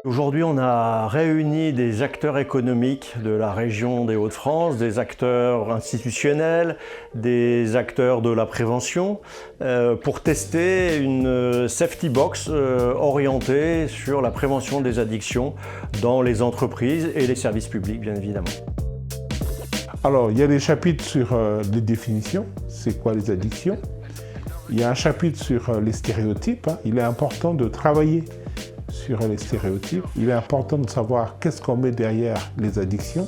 Aujourd'hui, on a réuni des acteurs économiques de la région des Hauts-de-France, des acteurs institutionnels, des acteurs de la prévention, pour tester une safety box orientée sur la prévention des addictions dans les entreprises et les services publics, bien évidemment. Alors, il y a des chapitres sur les définitions, c'est quoi les addictions. Il y a un chapitre sur les stéréotypes. Il est important de travailler sur les stéréotypes. Il est important de savoir qu'est-ce qu'on met derrière les addictions.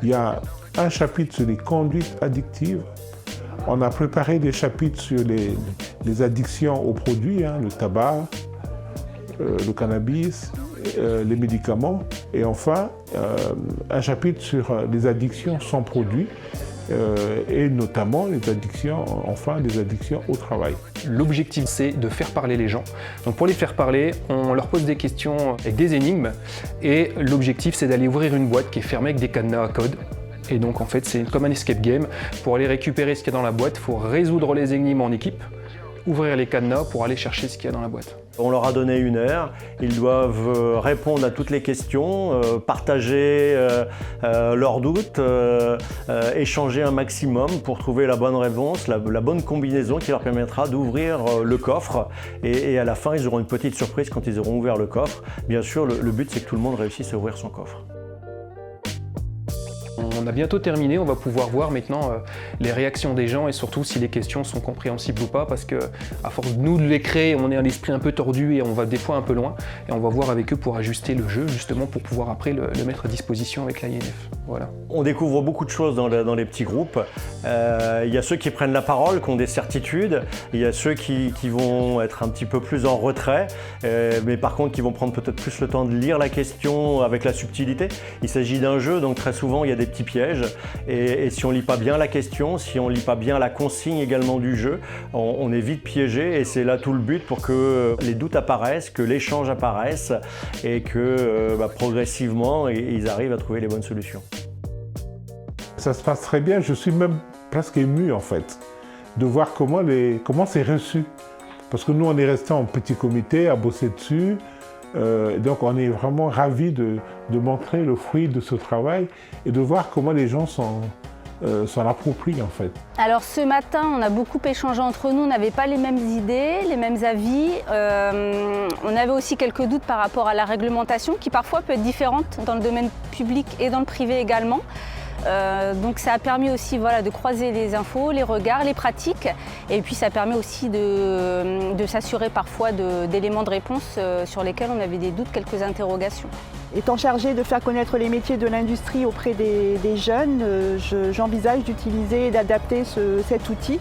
Il y a un chapitre sur les conduites addictives. On a préparé des chapitres sur les addictions aux produits, le tabac, le cannabis, les médicaments. Et enfin, un chapitre sur les addictions sans produits, et notamment les addictions au travail. L'objectif, c'est de faire parler les gens. Donc pour les faire parler, on leur pose des questions avec des énigmes, et l'objectif, c'est d'aller ouvrir une boîte qui est fermée avec des cadenas à code. Et donc en fait, c'est comme un escape game. Pour aller récupérer ce qu'il y a dans la boîte, il faut résoudre les énigmes en équipe, ouvrir les cadenas pour aller chercher ce qu'il y a dans la boîte. On leur a donné 1 heure, ils doivent répondre à toutes les questions, partager leurs doutes, échanger un maximum pour trouver la bonne réponse, la bonne combinaison qui leur permettra d'ouvrir le coffre. Et à la fin, ils auront une petite surprise quand ils auront ouvert le coffre. Bien sûr, le but, c'est que tout le monde réussisse à ouvrir son coffre. On a bientôt terminé, on va pouvoir voir maintenant les réactions des gens et surtout si les questions sont compréhensibles ou pas, parce que à force de nous de les créer, on est un esprit un peu tordu et on va des fois un peu loin, et on va voir avec eux pour ajuster le jeu justement pour pouvoir après le mettre à disposition avec l'AINF. Voilà. On découvre beaucoup de choses dans les petits groupes. Il y a ceux qui prennent la parole, qui ont des certitudes, il y a ceux qui vont être un petit peu plus en retrait, mais par contre qui vont prendre peut-être plus le temps de lire la question avec la subtilité. Il s'agit d'un jeu, donc très souvent il y a des petits pièges, et si on lit pas bien la question, si on lit pas bien la consigne également du jeu, on est vite piégé, et c'est là tout le but pour que les doutes apparaissent, que l'échange apparaisse, et que progressivement ils arrivent à trouver les bonnes solutions. Ça se passe très bien, je suis même presque ému en fait, de voir comment c'est reçu. Parce que nous on est resté en petit comité à bosser dessus, donc on est vraiment ravis de montrer le fruit de ce travail et de voir comment les gens s'en approprient en fait. Alors ce matin, on a beaucoup échangé entre nous, on n'avait pas les mêmes idées, les mêmes avis. On avait aussi quelques doutes par rapport à la réglementation qui parfois peut être différente dans le domaine public et dans le privé également. Donc ça a permis aussi de croiser les infos, les regards, les pratiques, et puis ça permet aussi de s'assurer parfois d'éléments de réponse sur lesquels on avait des doutes, quelques interrogations. Étant chargée de faire connaître les métiers de l'industrie auprès des jeunes, j'envisage d'utiliser et d'adapter cet outil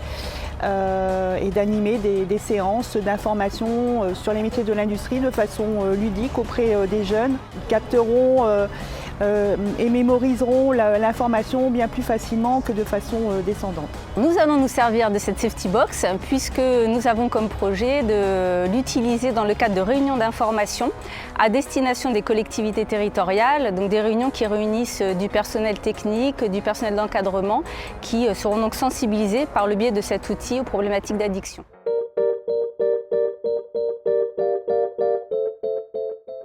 et d'animer des séances d'information sur les métiers de l'industrie de façon ludique auprès des jeunes. Ils capteront et mémoriseront l'information bien plus facilement que de façon descendante. Nous allons nous servir de cette safety box puisque nous avons comme projet de l'utiliser dans le cadre de réunions d'information à destination des collectivités territoriales, donc des réunions qui réunissent du personnel technique, du personnel d'encadrement qui seront donc sensibilisés par le biais de cet outil aux problématiques d'addiction.